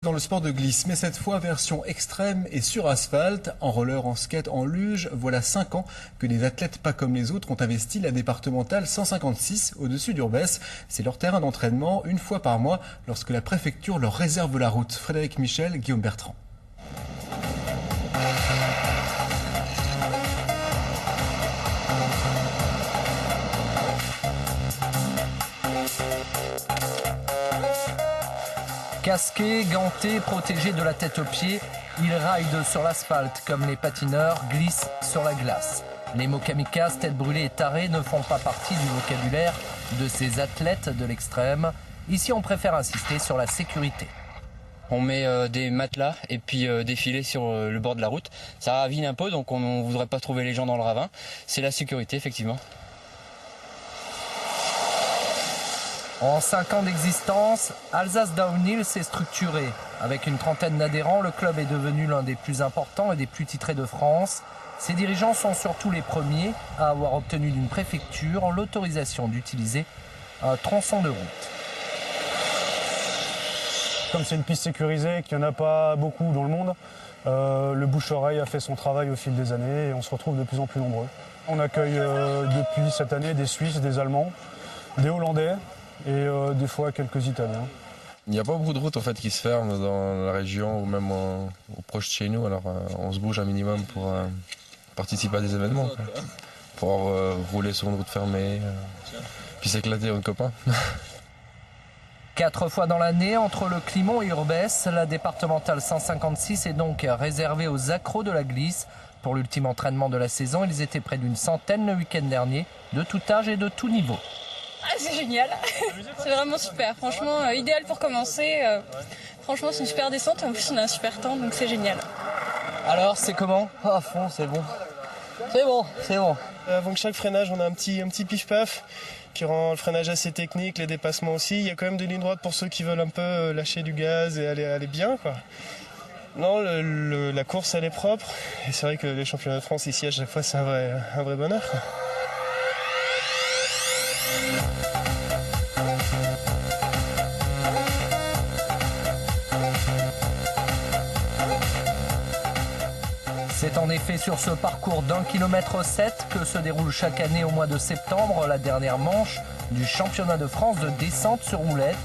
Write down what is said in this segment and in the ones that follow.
Dans le sport de glisse, mais cette fois version extrême et sur asphalte, en roller, en skate, en luge, voilà 5 ans que des athlètes pas comme les autres ont investi la départementale 156 au-dessus d'Urbès. C'est leur terrain d'entraînement une fois par mois lorsque la préfecture leur réserve la route. Frédéric Michel, Guillaume Bertrand. Casqués, gantés, protégés de la tête aux pieds, ils raident sur l'asphalte comme les patineurs glissent sur la glace. Les mots kamikazes, tête brûlée et tarés ne font pas partie du vocabulaire de ces athlètes de l'extrême. Ici, on préfère insister sur la sécurité. On met des matelas et puis des filets sur le bord de la route. Ça ravine un peu, donc on ne voudrait pas trouver les gens dans le ravin. C'est la sécurité, effectivement. En 5 ans d'existence, Alsace Downhill s'est structuré. Avec une trentaine d'adhérents, le club est devenu l'un des plus importants et des plus titrés de France. Ses dirigeants sont surtout les premiers à avoir obtenu d'une préfecture l'autorisation d'utiliser un tronçon de route. Comme c'est une piste sécurisée, qu'il n'y en a pas beaucoup dans le monde, le bouche-oreille a fait son travail au fil des années et on se retrouve de plus en plus nombreux. On accueille depuis cette année des Suisses, des Allemands, des Hollandais et des fois quelques Italiens. Il n'y a pas beaucoup de routes en fait, qui se ferment dans la région ou même au proche de chez nous, alors on se bouge un minimum pour participer à des événements, quoi. Pour rouler sur une route fermée, puis s'éclater entre copains. 4 fois dans l'année, entre le Climont et Urbès, la départementale 156 est donc réservée aux accros de la glisse. Pour l'ultime entraînement de la saison, ils étaient près d'une centaine le week-end dernier, de tout âge et de tout niveau. Ah, c'est génial, c'est vraiment super, franchement idéal pour commencer, franchement c'est une super descente et en plus on a un super temps donc c'est génial. Alors c'est comment? À fond, c'est bon. C'est bon, c'est bon. Avant que chaque freinage on a un petit pif-paf qui rend le freinage assez technique, les dépassements aussi. Il y a quand même des lignes droites pour ceux qui veulent un peu lâcher du gaz et aller bien, quoi. Non, la course elle est propre et c'est vrai que les championnats de France ici à chaque fois c'est un vrai bonheur, quoi. C'est en effet sur ce parcours d'1,7 km que se déroule chaque année au mois de septembre la dernière manche du championnat de France de descente sur roulette.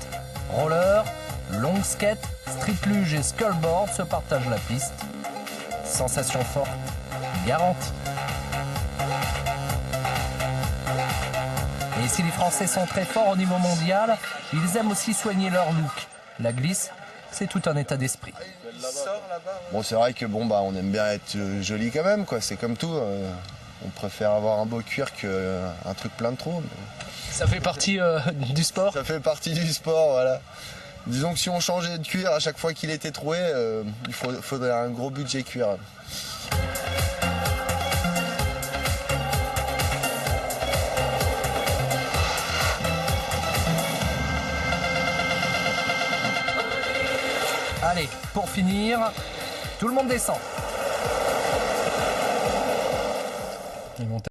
Roller, long skate, street luge et scullboard se partagent la piste. Sensation forte, garantie. Et si les Français sont très forts au niveau mondial, ils aiment aussi soigner leur look. La glisse, c'est tout un état d'esprit. Bon, c'est vrai que on aime bien être joli quand même, quoi. C'est comme tout. On préfère avoir un beau cuir qu'un truc plein de trous. Mais... Ça fait partie du sport? Ça fait partie du sport, voilà. Disons que si on changeait de cuir à chaque fois qu'il était troué, il faudrait un gros budget cuir. Allez, pour finir, tout le monde descend.